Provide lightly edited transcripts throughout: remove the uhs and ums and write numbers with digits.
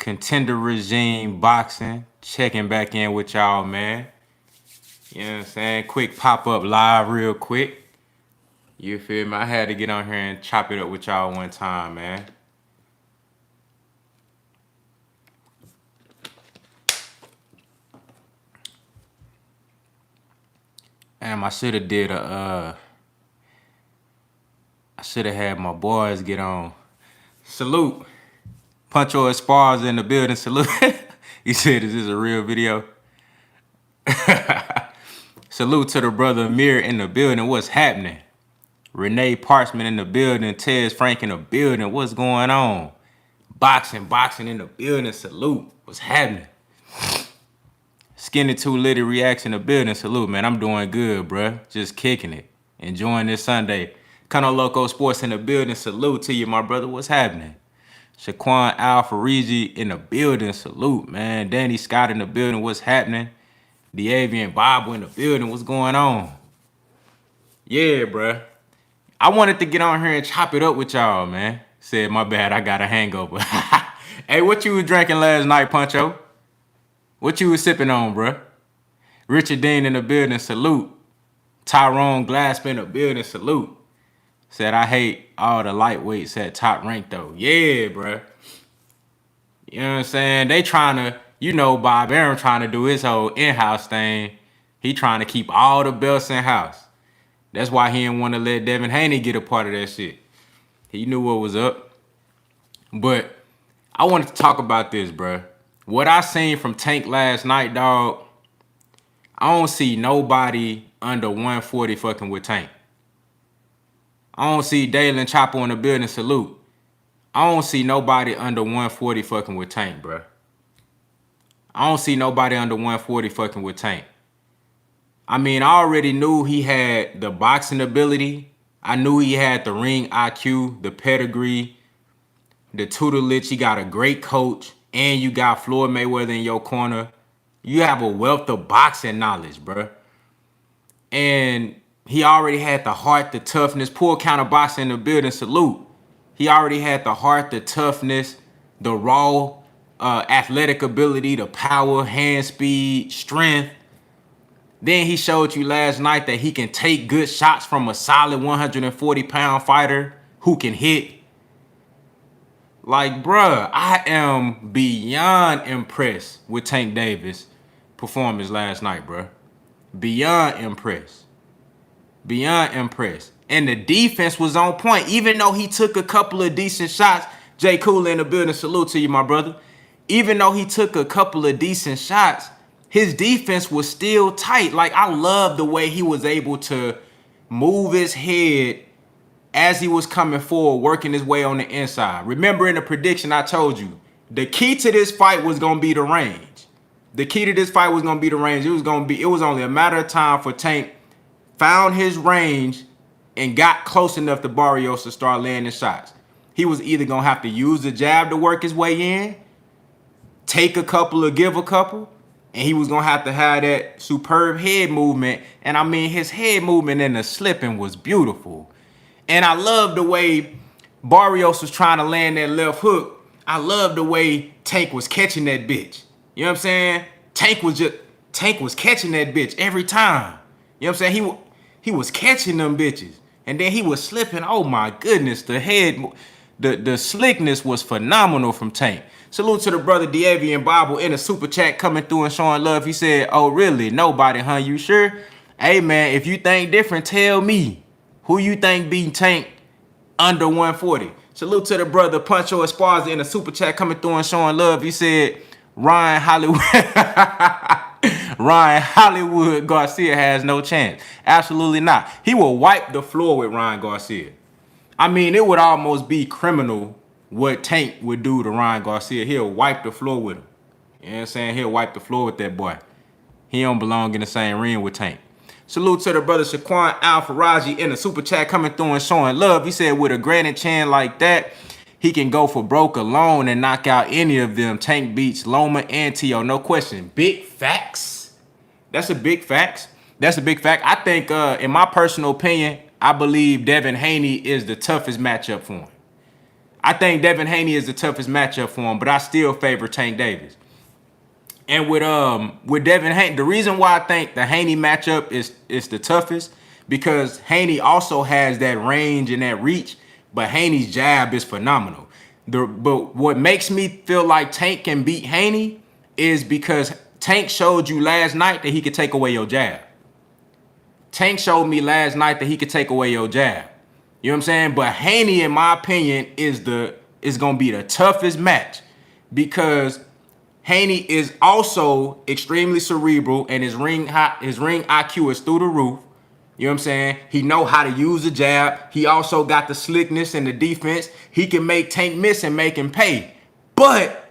Contender Regime Boxing, checking back in with y'all, man. You know what I'm saying? Quick pop-up live real quick. You feel me? I had to get on here and chop it up with y'all one time, man. Damn, I should have had my boys get on. Salute. Puncho Esparza in the building, salute. He said, is this a real video? Salute to the brother Amir in the building. What's happening? Renee Parchman in the building. Tez Frank in the building. What's going on? Boxing in the building. Salute. What's happening? Skinny Too Litty Reaction in the building. Salute, man. I'm doing good, bruh. Just kicking it. Enjoying this Sunday. Kano Loco Sports in the building. Salute to you, my brother. What's happening? Shaquan Al-Fariji in the building. Salute, man. Danny Scott in the building. What's happening? D'Avian Bible in the building. What's going on? Yeah, bruh. I wanted to get on here and chop it up with y'all, man. Said, my bad, I got a hangover. Hey, what you was drinking last night, Puncho? What you was sipping on, bruh? Richard Dean in the building. Salute. Tyrone Glass in the building. Salute. Said, I hate all the lightweights at Top Rank, though. Yeah, bruh. You know what I'm saying? They trying to, you know, Bob Arum trying to do his whole in-house thing. He trying to keep all the belts in-house. That's why he didn't want to let Devin Haney get a part of that shit. He knew what was up. But I wanted to talk about this, bruh. What I seen from Tank last night, dog, I don't see nobody under 140 fucking with Tank. I don't see Dalen Chopper in the building. Salute. I don't see nobody under 140 fucking with Tank, bruh. I don't see nobody under 140 fucking with Tank. I mean, I already knew he had the boxing ability. I knew he had the ring IQ, the pedigree, the tutelage. He got a great coach, and you got Floyd Mayweather in your corner. You have a wealth of boxing knowledge, bruh. And he already had the heart, the toughness. Poor counter boxing in the building. Salute. He already had the heart, the toughness, the raw athletic ability, the power, hand speed, strength. Then he showed you last night that he can take good shots from a solid 140-pound fighter who can hit. Like, bruh, I am beyond impressed with Tank Davis' performance last night, bruh. Beyond impressed. Beyond impressed. And the defense was on point. Even though he took a couple of decent shots, Jay Cool in the building, salute to you, my brother. Even though he took a couple of decent shots, his defense was still tight. Like, I love the way he was able to move his head as he was coming forward, working his way on the inside. Remember in the prediction I told you, the key to this fight was going to be the range. The key to this fight was going to be the range. It was only a matter of time for Tank found his range and got close enough to Barrios to start landing shots. He was either going to have to use the jab to work his way in, take a couple or give a couple, and he was going to have that superb head movement. And I mean, his head movement and the slipping was beautiful. And I love the way Barrios was trying to land that left hook. I love the way Tank was catching that bitch. You know what I'm saying? Tank was catching that bitch every time. You know what I'm saying? He was catching them bitches. And then he was slipping. Oh my goodness, the slickness was phenomenal from Tank. Salute to the brother D'Avian Bible in the super chat coming through and showing love. He said, oh really? Nobody, huh? You sure? Hey man, if you think different, tell me. Who you think beat Tank under 140? Salute to the brother Puncho Esparza in the super chat coming through and showing love. He said, Ryan Hollywood Garcia has no chance. Absolutely not. He will wipe the floor with Ryan Garcia. I mean, it would almost be criminal what Tank would do to Ryan Garcia. He'll wipe the floor with him. You know what I'm saying? He'll wipe the floor with that boy. He don't belong in the same ring with Tank. Salute to the brother Shaquan Al-Fariji in the super chat coming through and showing love. He said with a granite chin like that, he can go for broke alone and knock out any of them. Tank beats Loma and T.O. No question. Big facts. That's a big fact. That's a big fact. I think, in my personal opinion, I believe Devin Haney is the toughest matchup for him. I think Devin Haney is the toughest matchup for him, but I still favor Tank Davis. And with Devin Haney, the reason why I think the Haney matchup is the toughest, because Haney also has that range and that reach, but Haney's jab is phenomenal. But what makes me feel like Tank can beat Haney is because Tank showed you last night that he could take away your jab. Tank showed me last night that he could take away your jab. You know what I'm saying? But Haney, in my opinion, is gonna be the toughest match, because Haney is also extremely cerebral, and his ring IQ is through the roof. You know what I'm saying? He know how to use the jab. He also got the slickness and the defense. He can make Tank miss and make him pay. But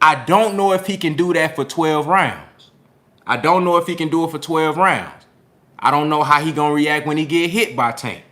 I don't know if he can do that for 12 rounds. I don't know if he can do it for 12 rounds. I don't know how he gonna react when he get hit by Tank.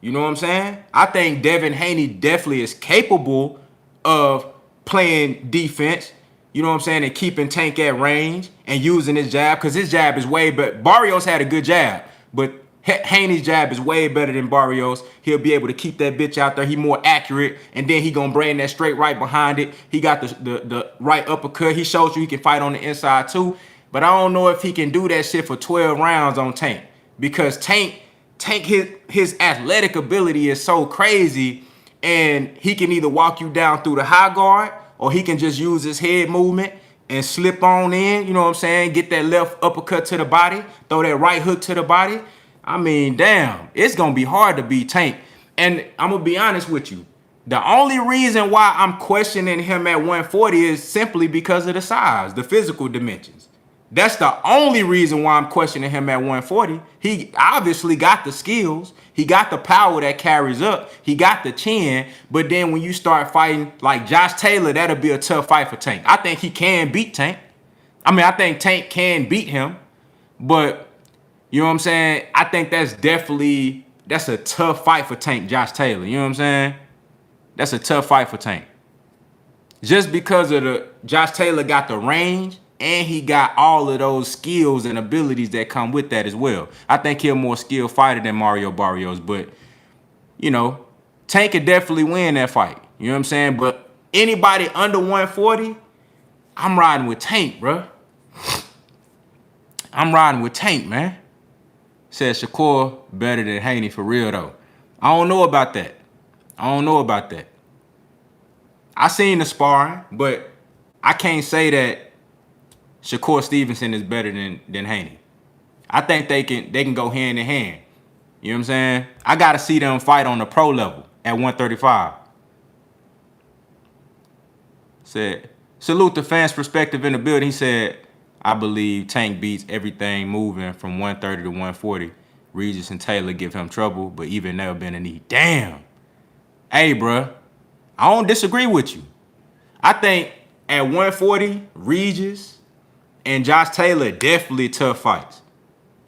You know what I'm saying? I think Devin Haney definitely is capable of playing defense, you know what I'm saying, and keeping Tank at range and using his jab, because his jab is way better. Barrios had a good jab, but Haney's jab is way better than Barrios. He'll be able to keep that bitch out there. He more accurate, and then he gonna bring that straight right behind it. He got the right uppercut. He shows you he can fight on the inside too, but I don't know if he can do that shit for 12 rounds on Tank, because Tank his athletic ability is so crazy, and he can either walk you down through the high guard, or he can just use his head movement and slip on in, you know what I'm saying, get that left uppercut to the body, throw that right hook to the body. I mean, damn, it's gonna be hard to beat Tank. And I'm gonna be honest with you, the only reason why I'm questioning him at 140 is simply because of the size, the physical dimensions. That's the only reason why I'm questioning him at 140. He obviously got the skills. He got the power that carries up. He got the chin. But then when you start fighting like Josh Taylor, that'll be a tough fight for Tank. I think he can beat Tank. I mean, I think Tank can beat him. But, you know what I'm saying? I think that's a tough fight for Tank, Josh Taylor. You know what I'm saying? That's a tough fight for Tank. Just because of Josh Taylor got the range, and he got all of those skills and abilities that come with that as well. I think he's a more skilled fighter than Mario Barrios, but, you know, Tank could definitely win that fight. You know what I'm saying? But anybody under 140, I'm riding with Tank, bro. I'm riding with Tank, man. Says Shakur better than Haney for real, though. I don't know about that. I seen the sparring, but I can't say that Shakur Stevenson is better than Haney. I think they can go hand in hand. You know what I'm saying? I gotta see them fight on the pro level at 135. Said, salute the fans' perspective in the building. He said, I believe Tank beats everything moving from 130 to 140. Regis and Taylor give him trouble, but even they'll bend a knee. Damn. Hey, bruh, I don't disagree with you. I think at 140, Regis and Josh Taylor definitely tough fights.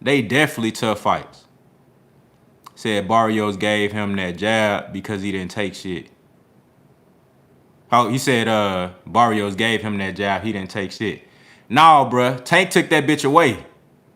They definitely tough fights. Said Barrios gave him that jab because he didn't take shit. Oh, he said Barrios gave him that jab, he didn't take shit. Nah, bruh, Tank took that bitch away.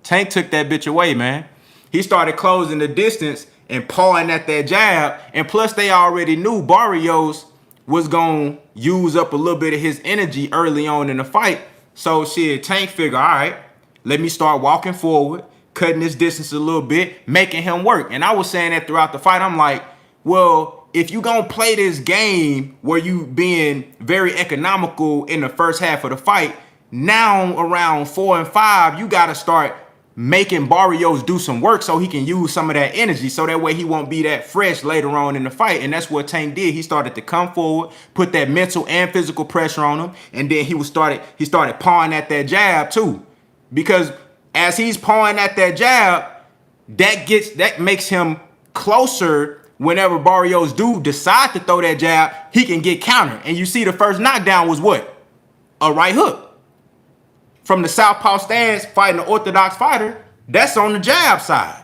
Tank took that bitch away, man. He started closing the distance and pawing at that jab, and plus they already knew Barrios was gonna use up a little bit of his energy early on in the fight. So shit, Tank figure, all right, let me start walking forward, cutting this distance a little bit, making him work. And I was saying that throughout the fight. I'm like, well, if you gonna play this game where you being very economical in the first half of the fight, now around 4 and 5, you gotta start making Barrios do some work so he can use some of that energy, so that way he won't be that fresh later on in the fight. And that's what Tank did. He started to come forward, put that mental and physical pressure on him, and then he started pawing at that jab too. Because as he's pawing at that jab, that makes him closer. Whenever Barrios do decide to throw that jab, he can get countered. And you see the first knockdown was what? A right hook. From the southpaw stance, fighting an orthodox fighter, that's on the jab side.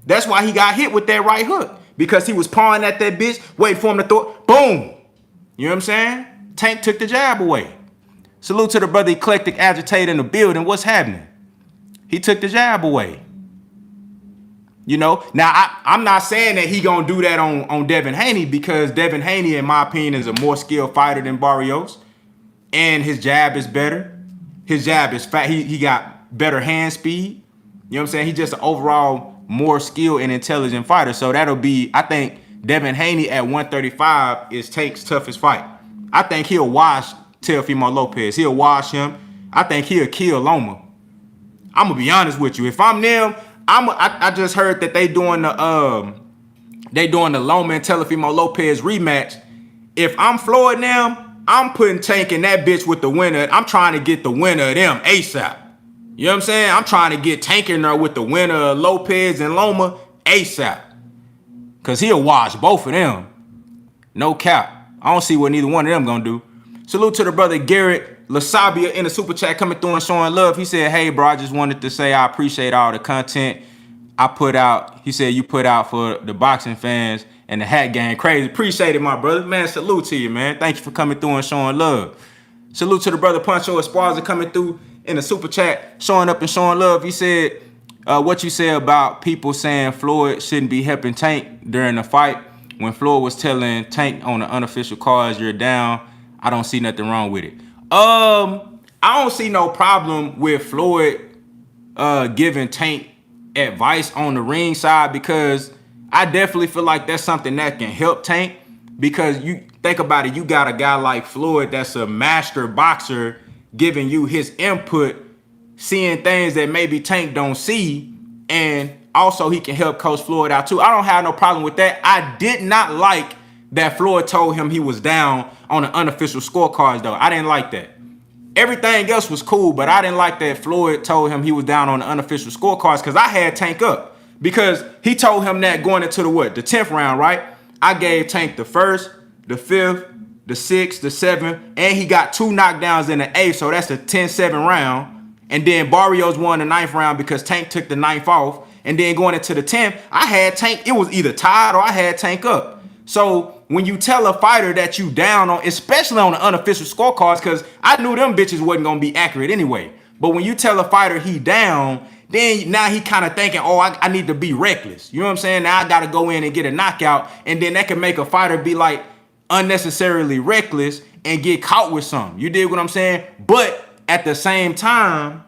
That's why he got hit with that right hook, because he was pawing at that bitch, waiting for him to throw it. Boom. You know what I'm saying? Tank took the jab away. Salute to the brother Eclectic Agitator in the building. What's happening? He took the jab away. You know, now I'm not saying that he gonna do that on Devin Haney, because Devin Haney, in my opinion, is a more skilled fighter than Barrios, and his jab is better. His jab is fat. He got better hand speed. You know what I'm saying? He's just an overall more skilled and intelligent fighter. So that'll be, I think Devin Haney at 135 is Tank's toughest fight. I think he'll wash Teofimo Lopez. He'll wash him. I think he'll kill Loma. I'm gonna be honest with you. If I'm them, I just heard that they doing the Loma and Teofimo Lopez rematch. If I'm Floyd now, I'm putting Tank in that bitch with the winner. I'm trying to get the winner of them ASAP. You know what I'm saying? I'm trying to get Tank in there with the winner of Lopez and Loma ASAP. Because he'll wash both of them. No cap. I don't see what neither one of them gonna do. Salute to the brother Garrett Lasabia in the super chat coming through and showing love. He said, hey, bro, I just wanted to say I appreciate all the content I put out. He said you put out for the boxing fans and the hat gang. Crazy. Appreciate it, my brother. Man, salute to you, man. Thank you for coming through and showing love. Salute to the brother Pancho Esparza coming through in the super chat, showing up and showing love. He said, what you said about people saying Floyd shouldn't be helping Tank during the fight. When Floyd was telling Tank on the unofficial cards, you're down, I don't see nothing wrong with it. I don't see no problem with Floyd giving Tank advice on the ring side, because I definitely feel like that's something that can help Tank. Because you think about it, you got a guy like Floyd that's a master boxer giving you his input, seeing things that maybe Tank don't see, and also he can help Coach Floyd out too. I don't have no problem with that. I did not like that Floyd told him he was down on the unofficial scorecards, though. I didn't like that. Everything else was cool, but I didn't like that Floyd told him he was down on the unofficial scorecards, because I had Tank up. Because he told him that going into the 10th round, right? I gave Tank the 1st, the 5th, the 6th, the 7th, and he got 2 knockdowns in the 8th, so that's a 10-7 round. And then Barrios won the 9th round because Tank took the 9th off. And then going into the 10th, I had Tank, it was either tied or I had Tank up. So when you tell a fighter that you down on, especially on the unofficial scorecards, because I knew them bitches wasn't going to be accurate anyway. But when you tell a fighter he down, then now he kind of thinking, oh, I need to be reckless. You know what I'm saying? Now I got to go in and get a knockout. And then that can make a fighter be like unnecessarily reckless and get caught with something. You dig what I'm saying? But at the same time,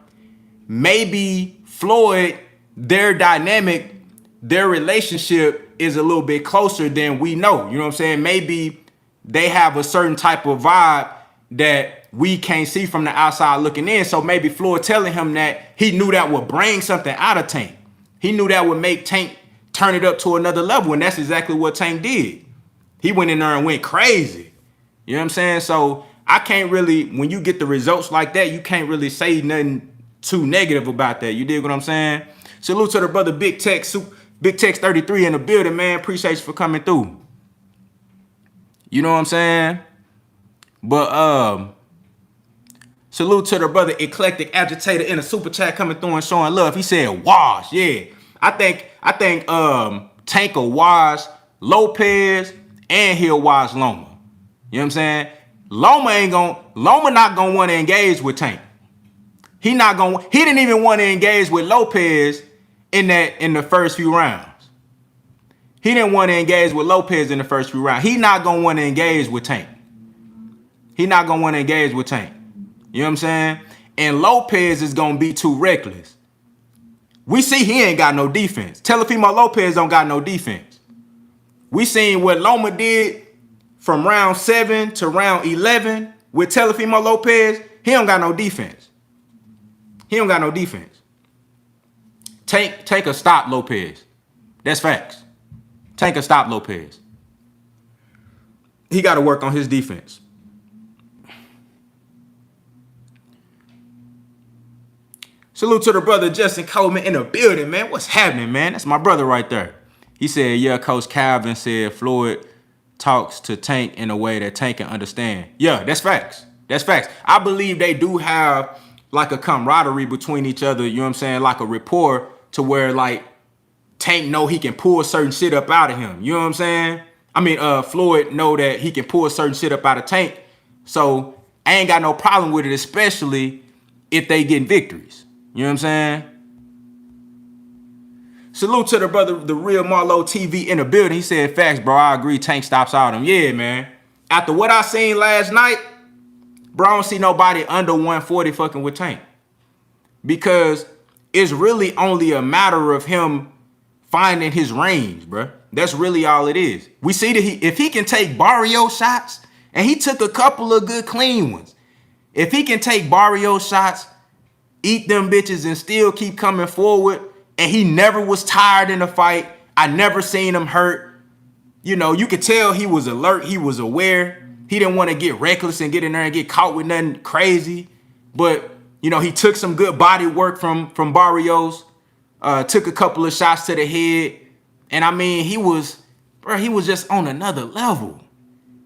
maybe Floyd, their dynamic, their relationship is a little bit closer than we know. You know what I'm saying? Maybe they have a certain type of vibe that we can't see from the outside looking in. So maybe Floyd telling him that, he knew that would bring something out of Tank. He knew that would make Tank turn it up to another level. And that's exactly what Tank did. He went in there and went crazy. You know what I'm saying? So I can't really, when you get the results like that, you can't really say nothing too negative about that. You dig what I'm saying? Salute to the brother Big Tex 33 in the building, man. Appreciate you for coming through. You know what I'm saying? But salute to the brother Eclectic Agitator in the super chat coming through and showing love. He said wash. Yeah. I think Tank will wash Lopez and he'll wash Loma. You know what I'm saying? Loma not gonna want to engage with Tank. He didn't even want to engage with Lopez in the first few rounds. He didn't want to engage with Lopez in the first few rounds. He not gonna want to engage with Tank. He not gonna want to engage with Tank. You know what I'm saying? And Lopez is gonna be too reckless. We see he ain't got no defense. Teofimo Lopez don't got no defense. We seen what Loma did from round 7 to round 11 with Teofimo Lopez. He don't got no defense. He don't got no defense. Take a stop Lopez. That's facts. Take a stop Lopez. He got to work on his defense. Salute to the brother Justin Coleman in the building, man. What's happening, man? That's my brother right there. He said, yeah, Coach Calvin said Floyd talks to Tank in a way that Tank can understand. Yeah, that's facts. That's facts. I believe they do have like a camaraderie between each other, you know what I'm saying? Like a rapport to where like Tank know he can pull certain shit up out of him. You know what I'm saying? I mean, Floyd know that he can pull certain shit up out of Tank. So I ain't got no problem with it, especially if they getting victories. You know what I'm saying? Salute to the brother, the real Marlo TV in the building. He said, facts, bro. I agree. Tank stops all them. Yeah, man. After what I seen last night, bro, I don't see nobody under 140 fucking with Tank. Because it's really only a matter of him finding his range, bro. That's really all it is. We see that if he can take Barrios shots, and he took a couple of good clean ones. If he can take Barrios shots, eat them bitches, and still keep coming forward, and he never was tired in the fight, I never seen him hurt. You know, you could tell he was alert, he was aware. He didn't want to get reckless and get in there and get caught with nothing crazy. But, you know, he took some good body work from Barrios, took a couple of shots to the head. And I mean, he was just on another level.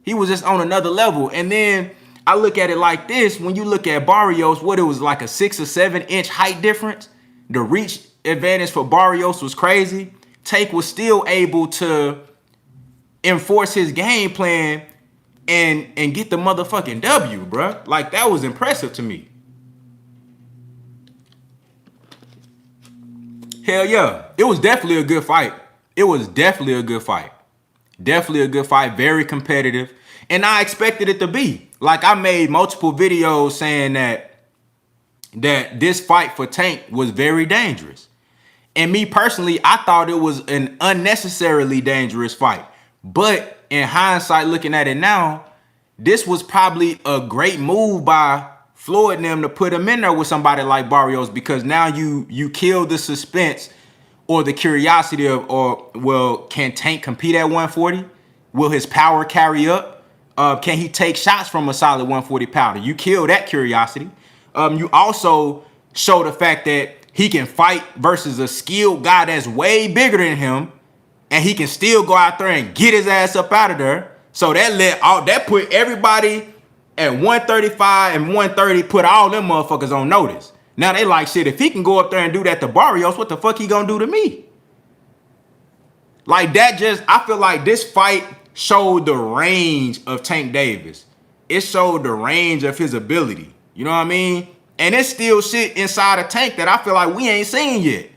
He was just on another level. And then I look at it like this. When you look at Barrios, what it was like a 6 or 7 inch height difference. The reach advantage for Barrios was crazy. Tank was still able to enforce his game plan and get the motherfucking W, bruh. Like, that was impressive to me. Hell yeah. It was definitely a good fight. It was definitely a good fight. Definitely a good fight. Very competitive. And I expected it to be. Like, I made multiple videos saying that this fight for Tank was very dangerous. And me personally, I thought it was an unnecessarily dangerous fight. But in hindsight, looking at it now, this was probably a great move by Floyd and them to put him in there with somebody like Barrios, because now you kill the suspense or the curiosity of, or, well, can Tank compete at 140? Will his power carry up? Can he take shots from a solid 140 pounder? You kill that curiosity. You also show the fact that he can fight versus a skilled guy that's way bigger than him, and he can still go out there and get his ass up out of there. So that put everybody at 135 and 130, put all them motherfuckers on notice. Now they like, shit, if he can go up there and do that to Barrios, what the fuck he gonna do to me? Like, that just, I feel like this fight showed the range of Tank Davis. It showed the range of his ability. You know what I mean? And it's still shit inside of Tank that I feel like we ain't seen yet.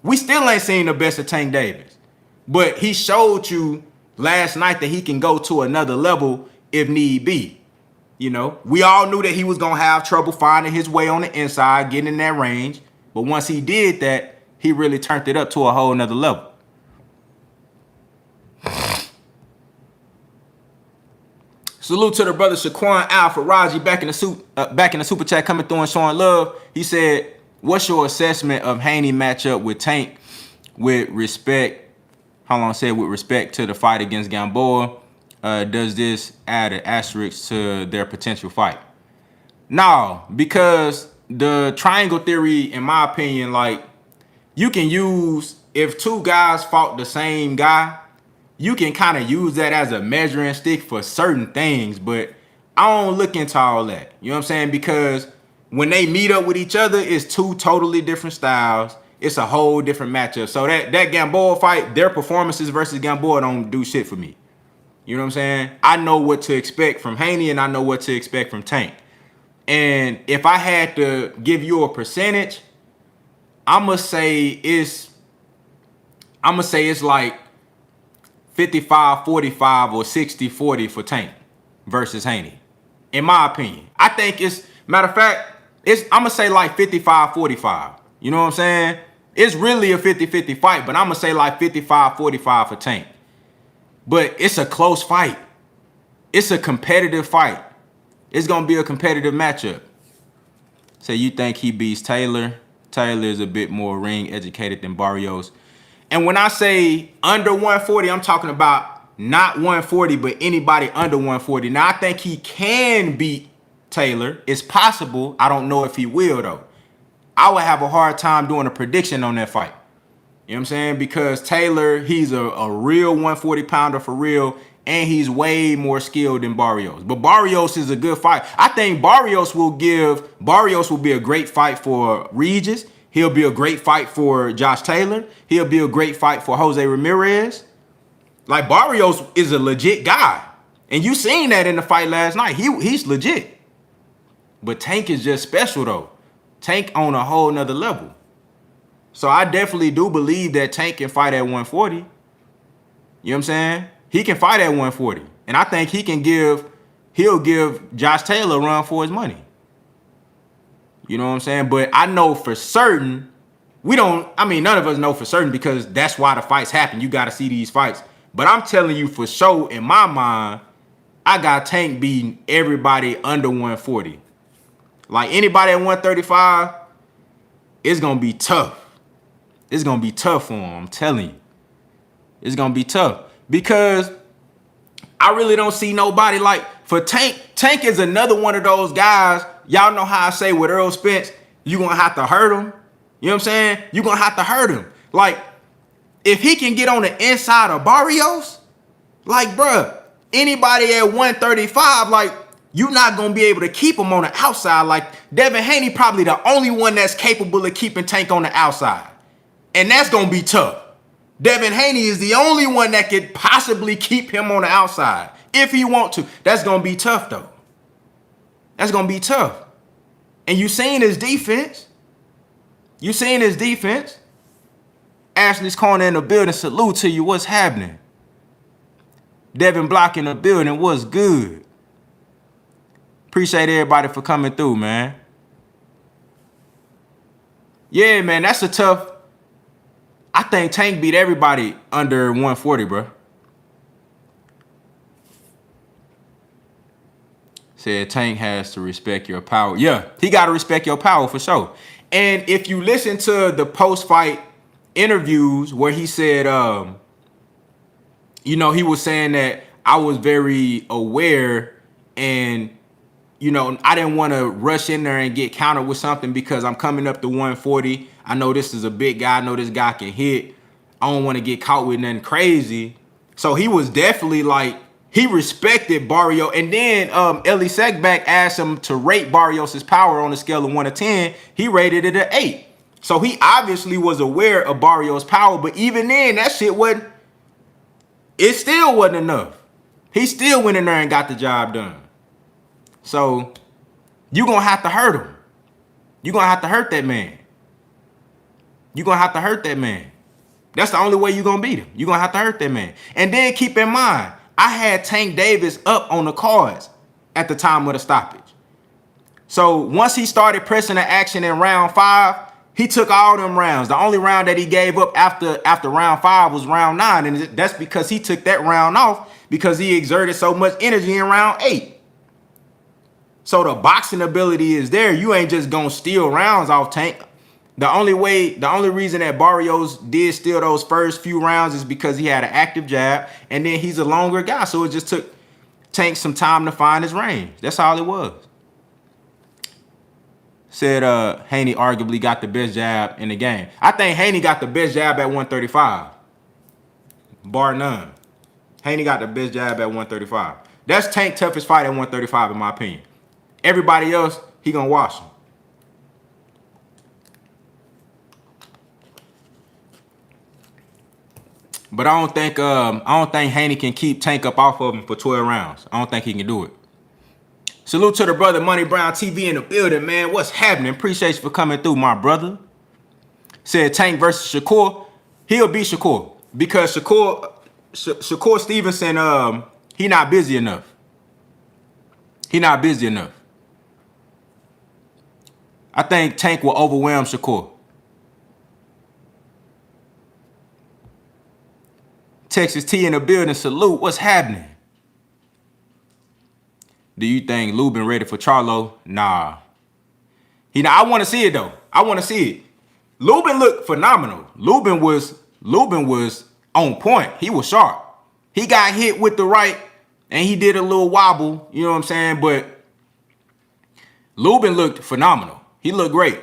We still ain't seen the best of Tank Davis. But he showed you last night that he can go to another level if need be. You know, we all knew that he was going to have trouble finding his way on the inside, getting in that range. But once he did that, he really turned it up to a whole nother level. Salute to the brother Shaquan Al-Faraji back in the super chat, coming through and showing love. He said, what's your assessment of Haney matchup with Tank with respect to the fight against Gamboa? Does this add an asterisk to their potential fight? No, because the triangle theory, in my opinion, like, you can use, if two guys fought the same guy, you can kind of use that as a measuring stick for certain things, but I don't look into all that. You know what I'm saying? Because when they meet up with each other, it's two totally different styles. It's a whole different matchup. So that Gamboa fight, their performances versus Gamboa don't do shit for me. You know what I'm saying? I know what to expect from Haney, and I know what to expect from Tank. And if I had to give you a percentage, I'ma say it's like 55-45 or 60-40 for Tank versus Haney. In my opinion. I think it's, matter of fact, I'ma say like 55-45. You know what I'm saying? It's really a 50-50 fight, but I'ma say like 55-45 for Tank. But it's a close fight. It's a competitive fight. It's going to be a competitive matchup. So you think he beats Taylor? Taylor is a bit more ring educated than Barrios. And when I say under 140, I'm talking about not 140, but anybody under 140. Now, I think he can beat Taylor. It's possible. I don't know if he will, though. I would have a hard time doing a prediction on that fight. You know what I'm saying? Because Taylor, he's a real 140 pounder for real, and he's way more skilled than Barrios. But Barrios is a good fight. I think Barrios will be a great fight for Regis. He'll be a great fight for Josh Taylor. He'll be a great fight for Jose Ramirez. Like, Barrios is a legit guy. And you seen that in the fight last night. He's legit. But Tank is just special, though. Tank on a whole nother level. So I definitely do believe that Tank can fight at 140. You know what I'm saying? He can fight at 140. And I think he'll give Josh Taylor a run for his money. You know what I'm saying? But I know for certain, none of us know for certain because that's why the fights happen. You got to see these fights. But I'm telling you for sure, in my mind, I got Tank beating everybody under 140. Like anybody at 135, it's going to be tough. It's going to be tough for him. I'm telling you. It's going to be tough. Because I really don't see nobody like for Tank. Tank is another one of those guys. Y'all know how I say with Earl Spence, you're going to have to hurt him. You know what I'm saying? You're going to have to hurt him. Like, if he can get on the inside of Barrios, like, bruh, anybody at 135, like, you're not going to be able to keep him on the outside. Like, Devin Haney probably the only one that's capable of keeping Tank on the outside. And that's going to be tough. Devin Haney is the only one that could possibly keep him on the outside. If he want to. That's going to be tough, though. That's going to be tough. And you seen his defense. You seen his defense. Ashley's Corner in the building. Salute to you. What's happening? Devin Block in the building. What's good? Appreciate everybody for coming through, man. Yeah, man, that's a tough. I think Tank beat everybody under 140, bro. Said Tank has to respect your power. Yeah, he got to respect your power for sure. And if you listen to the post-fight interviews where he said, he was saying that I was very aware and, I didn't want to rush in there and get countered with something because I'm coming up to 140. I know this is a big guy. I know this guy can hit. I don't want to get caught with nothing crazy. So he was definitely like, he respected Barrios. And then Ellie Sekback asked him to rate Barrios' power on a scale of 1 to 10. He rated it an 8. So he obviously was aware of Barrios' power. But even then, that shit it still wasn't enough. He still went in there and got the job done. So you're going to have to hurt him. You're going to have to hurt that man. You're going to have to hurt that man. That's the only way you're going to beat him. You're going to have to hurt that man. And then keep in mind, I had Tank Davis up on the cards at the time of the stoppage. So once he started pressing the action in round 5, he took all them rounds. The only round that he gave up after round 5 was round 9. And that's because he took that round off because he exerted so much energy in round 8. So the boxing ability is there. You ain't just going to steal rounds off Tank. The only reason that Barrios did steal those first few rounds is because he had an active jab, and then he's a longer guy, so it just took Tank some time to find his range. That's all it was. Said Haney arguably got the best jab in the game. I think Haney got the best jab at 135. Bar none. Haney got the best jab at 135. That's Tank's toughest fight at 135 in my opinion. Everybody else, he gonna wash him. But I don't think Haney can keep Tank up off of him for 12 rounds. I don't think he can do it. Salute to the brother Money Brown TV in the building, man. What's happening? Appreciate you for coming through, my brother. Said Tank versus Shakur. He'll beat Shakur because Shakur Stevenson, he not busy enough. He not busy enough. I think Tank will overwhelm Shakur. Texas T in the building. Salute. What's happening? Do you think Lubin ready for Charlo? Nah. I want to see it though. I want to see it. Lubin looked phenomenal. Lubin was on point. He was sharp. He got hit with the right and he did a little wobble. You know what I'm saying? But Lubin looked phenomenal. He looked great.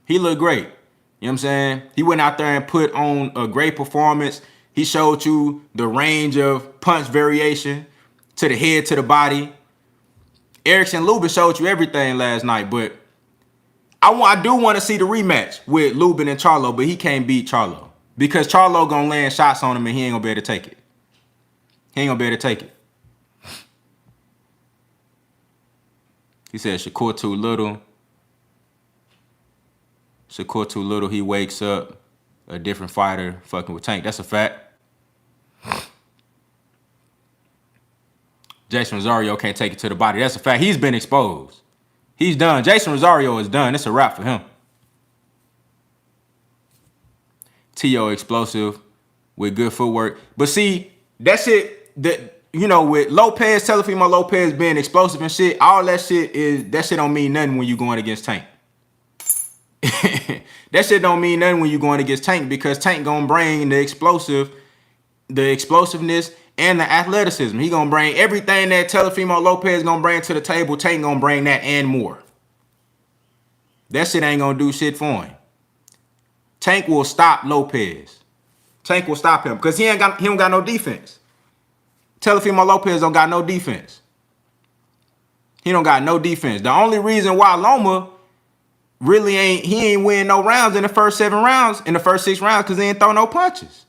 He looked great. You know what I'm saying? He went out there and put on a great performance. He showed you the range of punch variation to the head, to the body. Erickson Lubin showed you everything last night, but I do want to see the rematch with Lubin and Charlo, but he can't beat Charlo because Charlo gonna land shots on him and he ain't gonna be able to take it. He ain't gonna be able to take it. He said Shakur too little. Shakur too little, he wakes up. a different fighter fucking with Tank. That's a fact. Jason Rosario can't take it to the body. That's a fact. He's been exposed. He's done. Jason Rosario is done. It's a wrap for him. T.O. explosive with good footwork. But see, that shit, with Lopez, Teofimo Lopez being explosive and shit, all that shit don't mean nothing when you're going against Tank. That shit don't mean nothing when you're going against Tank, because Tank gonna bring the explosiveness, and the athleticism. He gonna bring everything that Teofimo Lopez gonna bring to the table. Tank gonna bring that and more. That shit ain't gonna do shit for him. Tank will stop Lopez. Tank will stop him because he don't got no defense. Teofimo Lopez don't got no defense. He don't got no defense. The only reason why Loma really ain't win no rounds in the first 6 rounds, because he ain't throw no punches.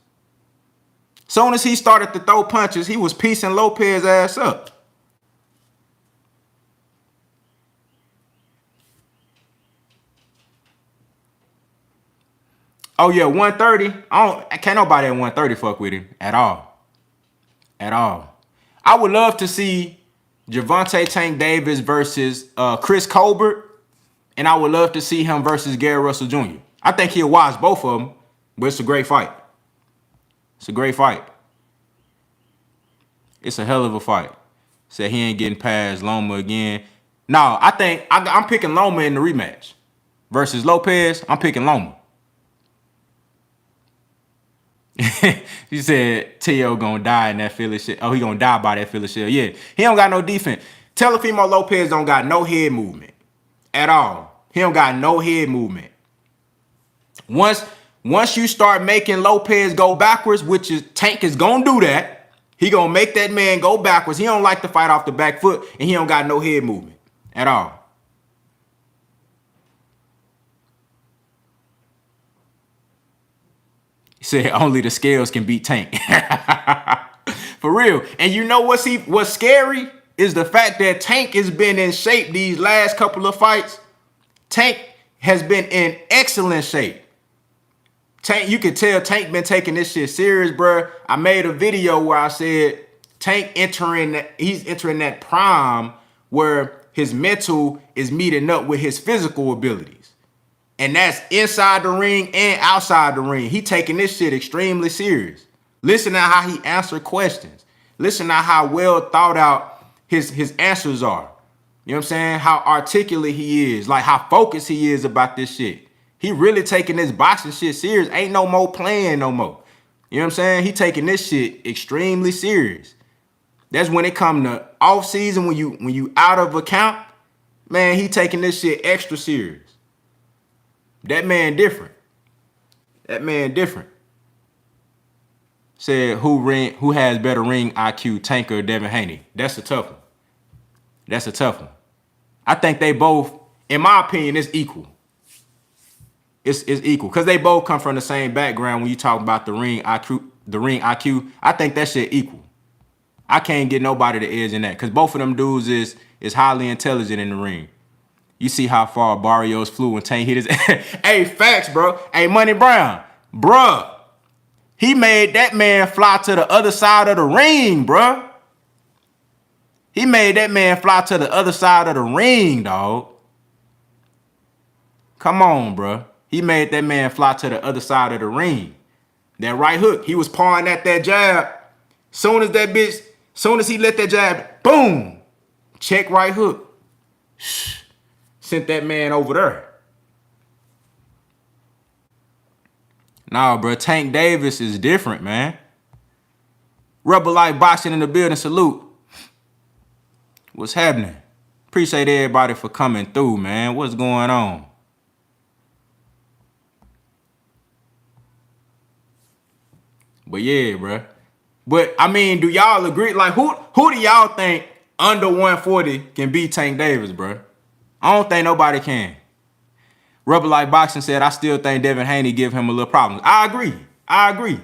Soon as he started to throw punches, he was piecing Lopez's ass up. Oh yeah, 130. I can't nobody at 130 fuck with him at all. At all. I would love to see Gervonta Tank Davis versus Chris Colbert, and I would love to see him versus Gary Russell Jr. I think he'll watch both of them, but it's a great fight. It's a great fight. It's a hell of a fight. Said he ain't getting past Loma again. No, I think I'm picking Loma in the rematch. Versus Lopez, I'm picking Loma. He said T.O. gonna die in that Philly shit. Oh, he gonna die by that Philly shit. Yeah, he don't got no defense. Teofimo Lopez don't got no head movement at all. He don't got no head movement. Once you start making Lopez go backwards, which is Tank is gonna do that, he gonna make that man go backwards. He don't like to fight off the back foot, and he don't got no head movement at all. He said only the scales can beat Tank. For real. And you know what's scary is the fact that Tank has been in shape these last couple of fights. Tank has been in excellent shape. Tank, you can tell Tank been taking this shit serious, bro. I made a video where I said Tank he's entering that prime where his mental is meeting up with his physical abilities. And that's inside the ring and outside the ring. He taking this shit extremely serious. Listen to how he answered questions. Listen to how well thought out his answers are. You know what I'm saying? How articulate he is. Like how focused he is about this shit. He really taking this boxing shit serious. Ain't no more playing no more. You know what I'm saying? He taking this shit extremely serious. That's when it come to off season, when you out of account, man, he taking this shit extra serious. That man different. That man different. Said who has better ring IQ, Tank or Devin Haney? That's a tough one. That's a tough one. I think they both, in my opinion, it's equal. It's equal because they both come from the same background. When you talk about the ring IQ, I think that shit equal. I can't get nobody the edge in that because both of them dudes is highly intelligent in the ring. You see how far Barrios flew when Tank hit his. Hey, facts, bro. Hey, Money Brown, bruh. He made that man fly to the other side of the ring, bruh. He made that man fly to the other side of the ring, dog. Come on, bruh. He made that man fly to the other side of the ring. That right hook, he was pawing at that jab. Soon as he let that jab, boom, check right hook. Sent that man over there. Nah, bro, Tank Davis is different, man. Rubber Light Boxing in the building, salute. What's happening? Appreciate everybody for coming through, man. What's going on? But yeah, bro. But I mean, do y'all agree? Like, who do y'all think under 140 can beat Tank Davis, bro? I don't think nobody can. Rubber Light Boxing said, I still think Devin Haney give him a little problem. I agree.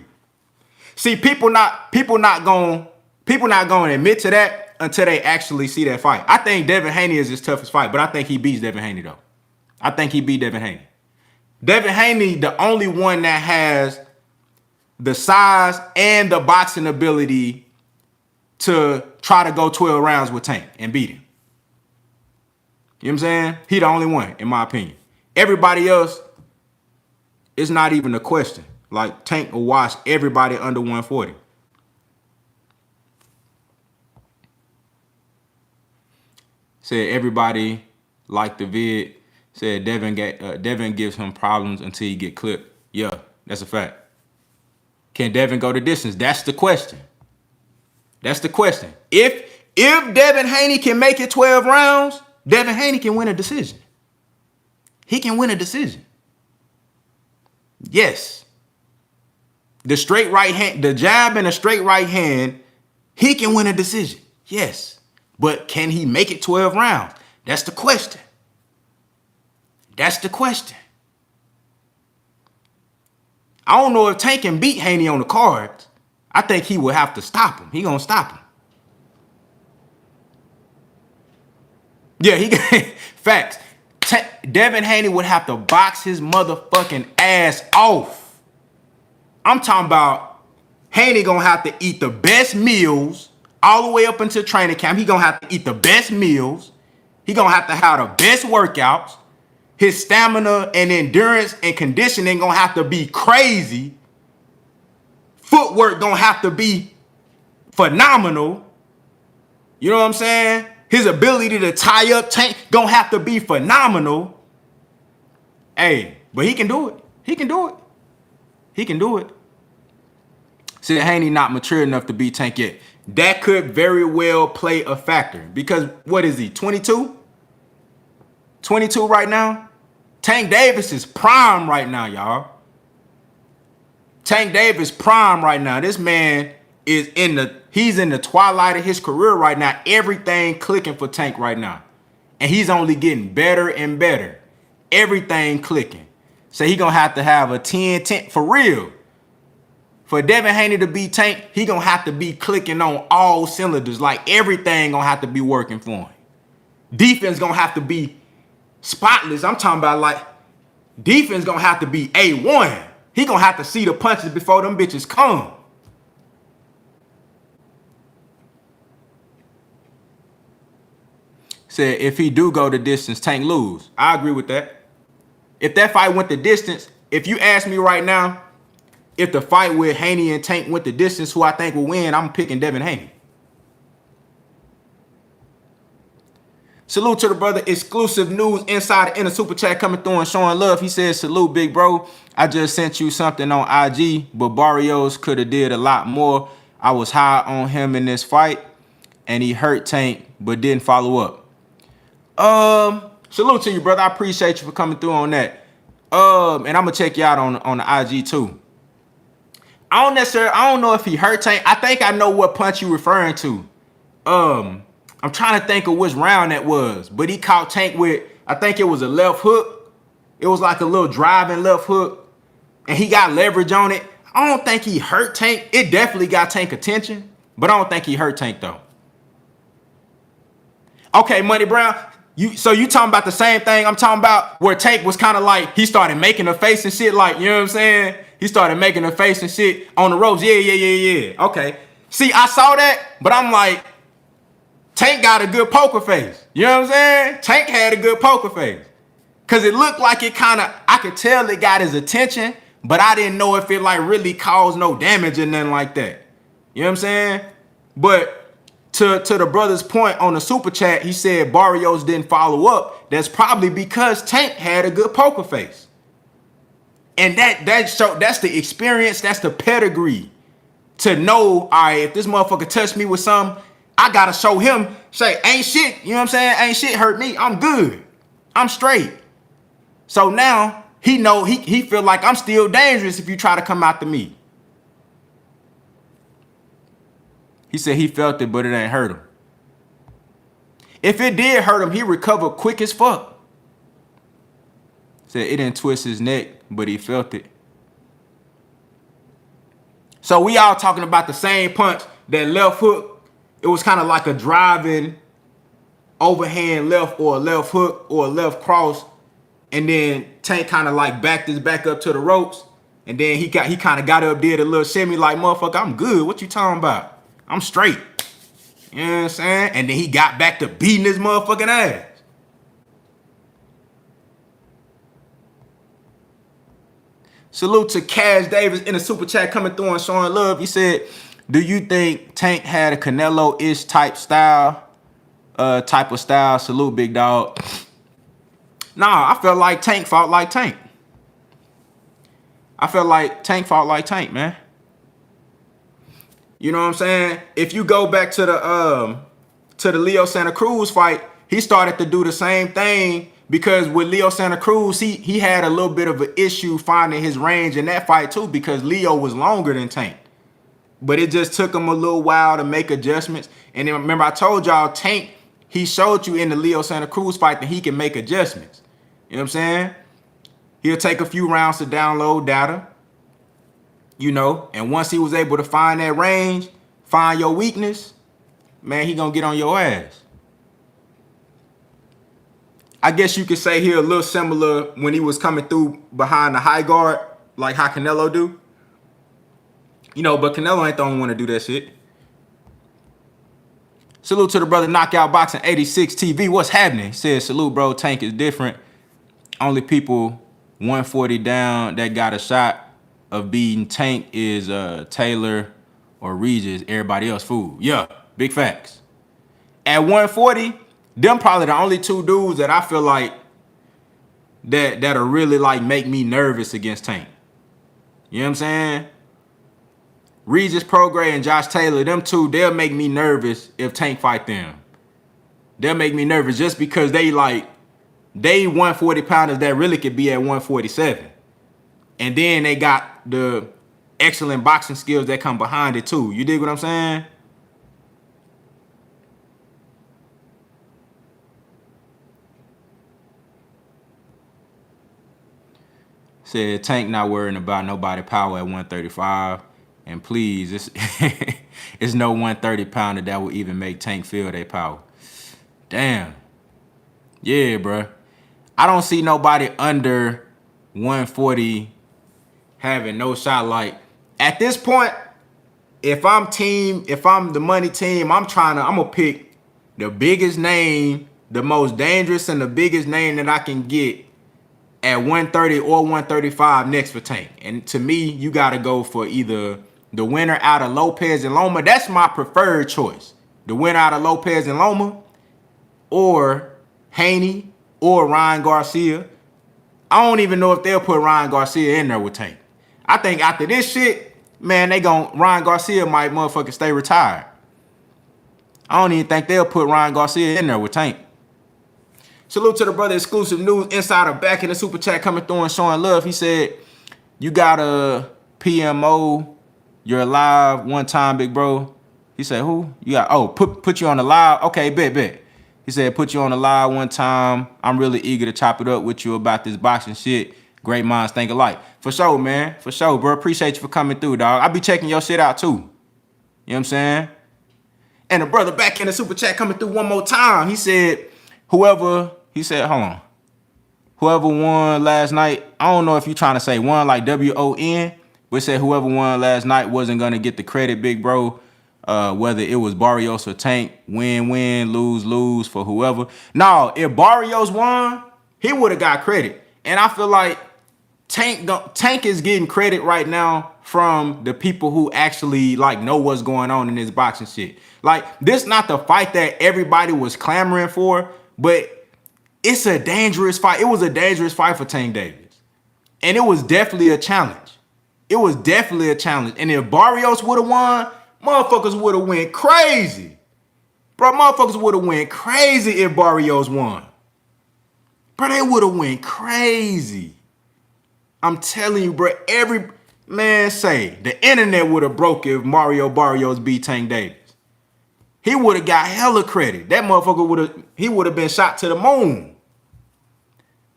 See, people not going to admit to that until they actually see that fight. I think Devin Haney is his toughest fight, but I think he beats Devin Haney though. I think he beat Devin Haney. Devin Haney, the only one that has the size and the boxing ability to try to go 12 rounds with Tank and beat him. You know what I'm saying? He the only one, in my opinion. Everybody else, it's not even a question. Like, Tank will wash everybody under 140. Said everybody liked the vid. Said Devin gives him problems until he get clipped. Yeah, that's a fact. Can Devin go the distance? That's the question. That's the question. If Devin Haney can make it 12 rounds, Devin Haney can win a decision. He can win a decision. Yes. The straight right hand, the jab and a straight right hand, he can win a decision. Yes. But can he make it 12 rounds? That's the question. That's the question. I don't know if Tank can beat Haney on the cards. I think he will have to stop him. He gonna stop him. Yeah, he facts. Devin Haney would have to box his motherfucking ass off. I'm talking about Haney gonna have to eat the best meals all the way up until training camp. He gonna have to eat the best meals. He gonna have to have the best workouts. His stamina and endurance and conditioning gonna have to be crazy. Footwork gonna have to be phenomenal. You know what I'm saying? His ability to tie up Tank gonna have to be phenomenal. Hey, but he can do it. He can do it. He can do it. Said Haney not mature enough to beat Tank yet. That could very well play a factor. Because what is he, 22? 22 right now? Tank Davis is prime right now, y'all. Tank Davis prime right now. This man is he's in the twilight of his career right now. Everything clicking for Tank right now. And he's only getting better and better. Everything clicking. So he gonna have to have a 10-10 for real. For Devin Haney to beat Tank, he gonna have to be clicking on all cylinders. Like everything gonna have to be working for him. Defense gonna have to be spotless. I'm talking about like defense gonna have to be A1. He gonna have to see the punches before them bitches come. Said if he do go the distance, Tank lose. I agree with that. If that fight went the distance, if you ask me right now, if the fight with Haney and Tank went the distance, who I think will win, I'm picking Devin Haney. Salute to the brother. Exclusive news inside in the super chat coming through and showing love. He says, salute, big bro. I just sent you something on IG, but Barrios could have did a lot more. I was high on him in this fight, and he hurt Tank, but didn't follow up. Salute to you, brother. I appreciate you for coming through on that. And I'm gonna check you out on the IG too. I don't know if he hurt Tank. I think I know what punch you referring to. I'm trying to think of which round that was, but he caught Tank with, I think it was a left hook. It was like a little driving left hook, and he got leverage on it. I don't think he hurt Tank. It definitely got Tank attention, but I don't think he hurt Tank though. Okay, Money Brown, so you talking about the same thing I'm talking about, where Tank was kind of like, he started making a face and shit, like, you know what I'm saying? He started making a face and shit on the ropes. Yeah. Okay. See, I saw that, but I'm like, Tank got a good poker face. You know what I'm saying? Tank had a good poker face. Because it looked like it kind of, I could tell it got his attention, but I didn't know if it like really caused no damage or nothing like that. You know what I'm saying? But to the brother's point on the super chat, he said Barrios didn't follow up. That's probably because Tank had a good poker face. And that's the experience, that's the pedigree to know, all right, if this motherfucker touched me with something, I gotta show him, say, ain't shit, you know what I'm saying? Ain't shit hurt me. I'm good. I'm straight. So now he know he feel like I'm still dangerous if you try to come after me. He said he felt it, but it ain't hurt him. If it did hurt him, he recovered quick as fuck. Said it didn't twist his neck, but he felt it. So we all talking about the same punch, that left hook. It was kind of like a driving overhand left or a left hook or a left cross. and then Tank kind of like backed his back up to the ropes, and then he kind of got up, did a little shimmy like, motherfucker, I'm good. What you talking about? I'm straight. You know what I'm saying? And then he got back to beating his motherfucking ass. Salute to Cash Davis in the super chat coming through and showing love. He said, do you think Tank had a Canelo-ish type of style? Salute, big dog. Nah, I felt like Tank fought like Tank. Man. You know what I'm saying? If you go back to the Leo Santa Cruz fight, he started to do the same thing, because with Leo Santa Cruz, he had a little bit of an issue finding his range in that fight too, because Leo was longer than Tank. But it just took him a little while to make adjustments. And then remember, I told y'all, Tank, he showed you in the Leo Santa Cruz fight that he can make adjustments. You know what I'm saying? He'll take a few rounds to download data, you know, and once he was able to find that range, find your weakness, man, he gonna get on your ass. I guess you could say he a little similar when he was coming through behind the high guard, like how Canelo do. You know, but Canelo ain't the only one to do that shit. Salute to the brother Knockout Boxing 86 TV. What's happening? Says, salute, bro. Tank is different. Only people 140 down that got a shot of beating Tank is Taylor or Regis. Everybody else fool. Yeah, big facts. At 140, them probably the only two dudes that I feel like that'll really like make me nervous against Tank. You know what I'm saying? Regis Prograis and Josh Taylor, them two, they'll make me nervous if Tank fight them. They'll make me nervous just because they 140 pounders that really could be at 147. And then they got the excellent boxing skills that come behind it too. You dig what I'm saying? Said Tank not worrying about nobody power at 135. And please, it's no 130 pounder that will even make Tank feel their power. Damn. Yeah, bro. I don't see nobody under 140 having no shot. Like, at this point, if I'm the money team, I'm gonna pick the biggest name, the most dangerous and the biggest name that I can get at 130 or 135 next for Tank. And to me, you gotta go for either the winner out of Lopez and Loma. That's my preferred choice. The winner out of Lopez and Loma, or Haney, or Ryan Garcia. I don't even know if they'll put Ryan Garcia in there with Tank. I think after this shit, man, Ryan Garcia might motherfucking stay retired. I don't even think they'll put Ryan Garcia in there with Tank. Salute to the brother Exclusive News Insider back in the super chat coming through and showing love. He said, you got a PMO. You're alive one time, big bro. He said, who? You got, put you on the live. Okay, bet. He said, put you on the live one time. I'm really eager to chop it up with you about this boxing shit. Great minds think alike. For sure, man. For sure, bro. Appreciate you for coming through, dog. I be checking your shit out, too. You know what I'm saying? And the brother back in the super chat coming through one more time. He said, whoever won last night, I don't know if you're trying to say won like WON, but said whoever won last night wasn't going to get the credit, big bro. Whether it was Barrios or Tank, win, lose for whoever. No, if Barrios won, he would have got credit. And I feel like Tank is getting credit right now from the people who actually like know what's going on in this boxing shit. Like, this not the fight that everybody was clamoring for, but it's a dangerous fight. It was a dangerous fight for Tank Davis. And it was definitely a challenge. And if Barrios would have won, motherfuckers would have went crazy. Bro, motherfuckers would have went crazy if Barrios won. Bro, they would have went crazy. I'm telling you, bro, the internet would have broke if Mario Barrios beat Tank Davis. He would have got hella credit. That motherfucker would have been shot to the moon.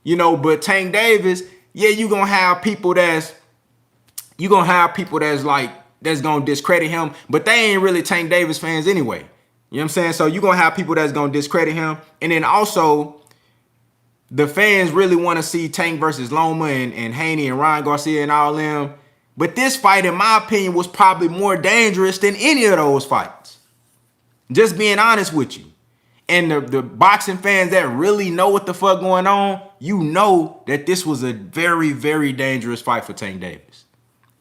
You know, but Tank Davis, yeah, you're gonna have people that's gonna discredit him, but they ain't really Tank Davis fans anyway. You know what I'm saying? So you're gonna have people that's gonna discredit him. And then also, The fans really want to see Tank versus Loma and Haney and Ryan Garcia and all them. But this fight, in my opinion, was probably more dangerous than any of those fights. Just being honest with you. And the boxing fans that really know what the fuck going on, you know that this was a very, very dangerous fight for Tank Davis.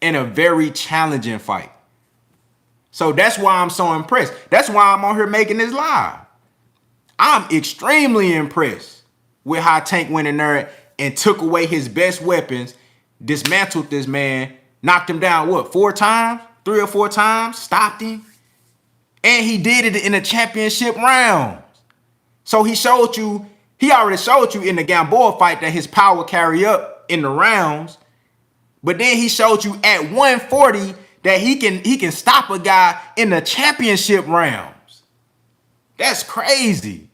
And a very challenging fight. So that's why I'm so impressed. That's why I'm on here making this live. I'm extremely impressed with how Tank went in there and took away his best weapons, dismantled this man, knocked him down, what, 4 times? 3 or 4 times, stopped him. And he did it in a championship round. So he already showed you in the Gamboa fight that his power carry up in the rounds. But then he showed you at 140 that he can stop a guy in the championship rounds. That's crazy.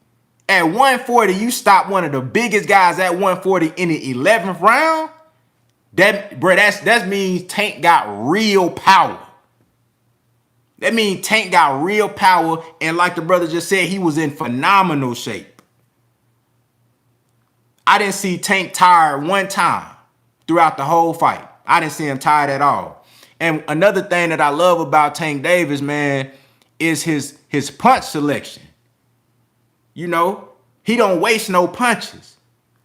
At 140, you stop one of the biggest guys at 140 in the 11th round. That means Tank got real power. That means Tank got real power, and like the brother just said, he was in phenomenal shape. I didn't see Tank tired one time throughout the whole fight. I didn't see him tired at all. And another thing that I love about Tank Davis, man, is his punch selection. You know, he don't waste no punches.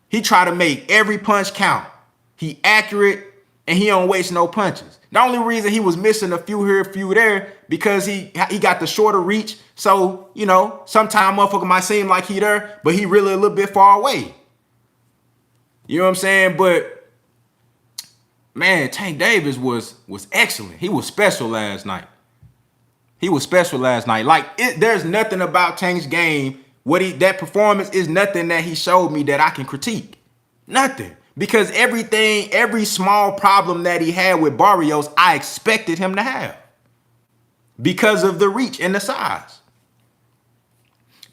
He try to make every punch count. He accurate, and he don't waste no punches. The only reason he was missing a few here, a few there, because he got the shorter reach. So, you know, sometimes motherfucker might seem like he there, but he really a little bit far away. You know what I'm saying? But, man, Tank Davis was excellent. He was special last night. He was special last night. Like, there's nothing about Tank's game. That performance is nothing that he showed me that I can critique. Nothing. Because every small problem that he had with Barrios, I expected him to have. Because of the reach and the size.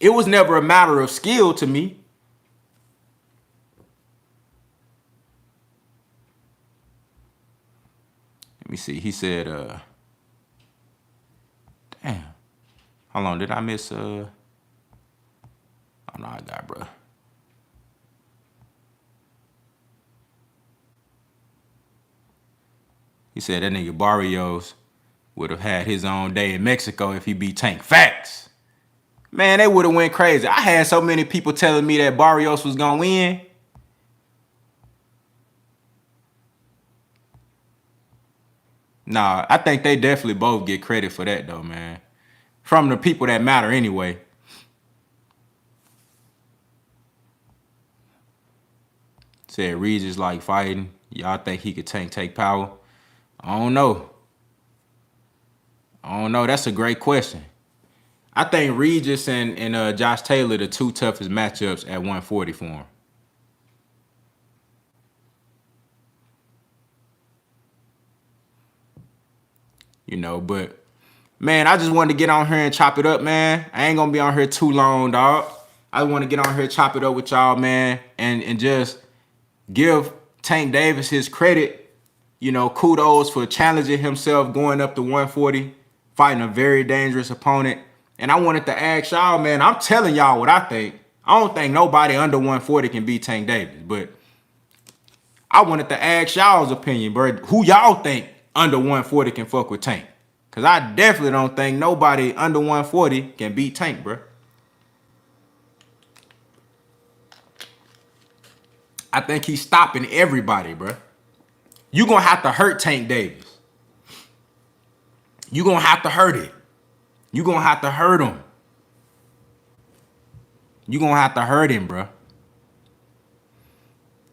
It was never a matter of skill to me. Let me see. He said, damn. How long did I miss? Oh, no, I got, bro. He said that nigga Barrios would have had his own day in Mexico if he beat Tank. Facts. Man, they would have went crazy. I had so many people telling me that Barrios was going to win. Nah, I think they definitely both get credit for that, though, man. From the people that matter anyway. Said Regis like fighting. Y'all think he could take power? I don't know. That's a great question. I think Regis and Josh Taylor the 2 toughest matchups at 140 for him. You know, but man, I just wanted to get on here and chop it up, man. I ain't gonna be on here too long, dog. I want to get on here, chop it up with y'all, man, and just give Tank Davis his credit. You know, kudos for challenging himself, going up to 140, fighting a very dangerous opponent. And I wanted to ask y'all, man, I'm telling y'all what I think. I don't think nobody under 140 can beat Tank Davis, but I wanted to ask y'all's opinion, bro. Who y'all think under 140 can fuck with Tank? Because I definitely don't think nobody under 140 can beat Tank, bro. I think he's stopping everybody, bro. You're going to have to hurt Tank Davis. You're going to have to hurt it. You're going to have to hurt him. You're going to have to hurt him, bro.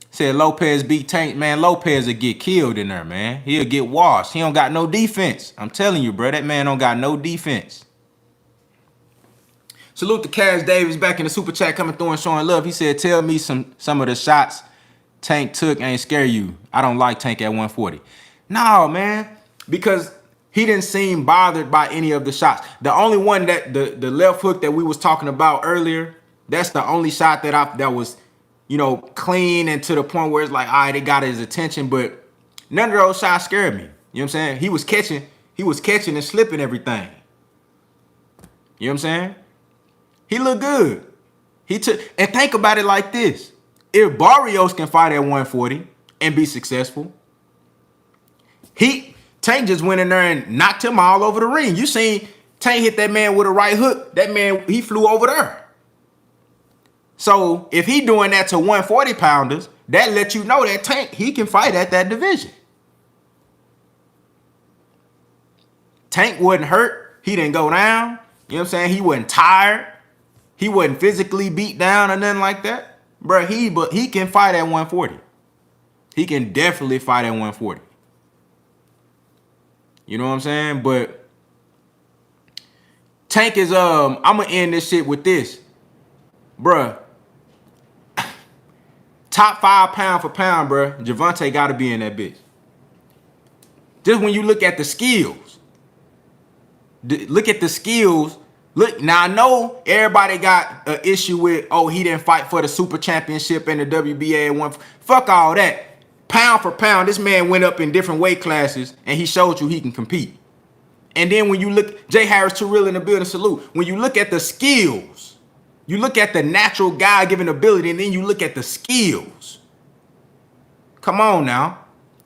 Said Lopez beat Tank. Man, Lopez will get killed in there, man. He'll get washed. He don't got no defense. I'm telling you, bro. That man don't got no defense. Salute to Cash Davis back in the super chat coming through and showing love. He said, tell me some of the shots Tank took ain't scare you. I don't like Tank at 140. No, man, because he didn't seem bothered by any of the shots. The only one that the left hook that we was talking about earlier, that's the only shot that was, you know, clean and to the point where it's like, all right, it got his attention, but none of those shots scared me. You know what I'm saying? He was catching and slipping everything. You know what I'm saying? He looked good. And think about it like this. If Barrios can fight at 140 and be successful, Tank just went in there and knocked him all over the ring. You seen Tank hit that man with a right hook. That man, he flew over there. So if he doing that to 140 pounders, that lets you know that Tank, he can fight at that division. Tank wasn't hurt. He didn't go down. You know what I'm saying? He wasn't tired. He wasn't physically beat down or nothing like that. Bro, he can fight at 140. He can definitely fight at 140. You know what I'm saying? But Tank is, I'm going to end this shit with this. Bruh. Top 5 pound for pound, bruh. Gervonta got to be in that bitch. Just when you look at the skills. Look at the skills. Look, now I know everybody got an issue with, oh, he didn't fight for the super championship and the WBA and one. Fuck all that. Pound for pound, this man went up in different weight classes and he showed you he can compete. And then when you look, Jay Harris too real in the building, salute. When you look at the skills, you look at the natural God-given ability, and then you look at the skills. Come on now.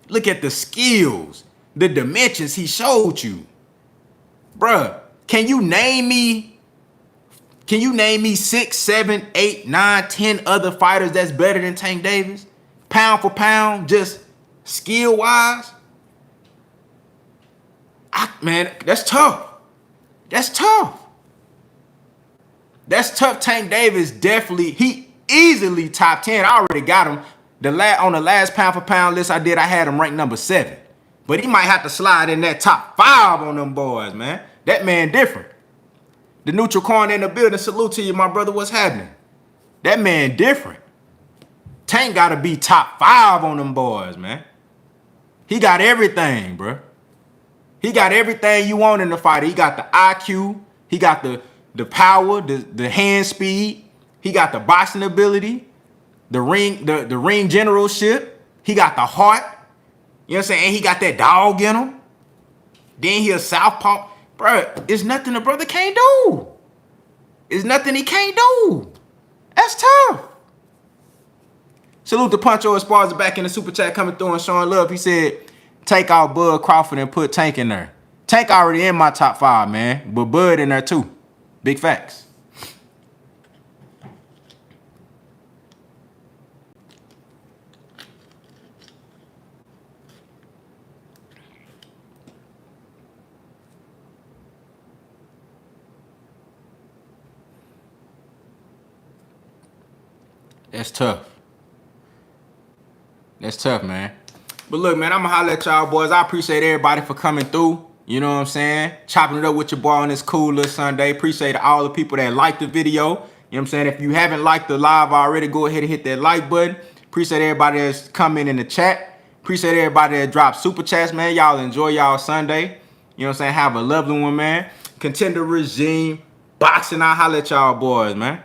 Look at the skills, the dimensions he showed you. Bruh, can you name me 6, 7, 8, 9, 10 other fighters that's better than Tank Davis? Pound for pound, just skill-wise? Man, that's tough. That's tough. That's tough. Tank Davis definitely, he easily top 10. I already got him. On the last pound for pound list I did, I had him ranked number 7. But he might have to slide in that top 5 on them boys, man. That man different. The neutral corner in the building, salute to you, my brother. What's happening? That man different. Tank got to be top 5 on them boys, man. He got everything, bro. He got everything you want in the fighter. He got the IQ. He got the power, the hand speed. He got the boxing ability, the ring generalship. He got the heart. You know what I'm saying? And he got that dog in him. Then he a southpaw. Bro, it's nothing the brother can't do. It's nothing he can't do. That's tough. Salute to Puncho Esparza back in the super chat coming through and showing love. He said, take out Bud Crawford and put Tank in there. Tank already in my top 5, man. But Bud in there too. Big facts. That's tough. That's tough, man. But look, man, I'm going to holler at y'all boys. I appreciate everybody for coming through. You know what I'm saying? Chopping it up with your boy on this cool little Sunday. Appreciate all the people that liked the video. You know what I'm saying? If you haven't liked the live already, go ahead and hit that like button. Appreciate everybody that's coming in the chat. Appreciate everybody that dropped super chats, man. Y'all enjoy y'all Sunday. You know what I'm saying? Have a lovely one, man. Contender regime. Boxing. I'll holler at y'all boys, man.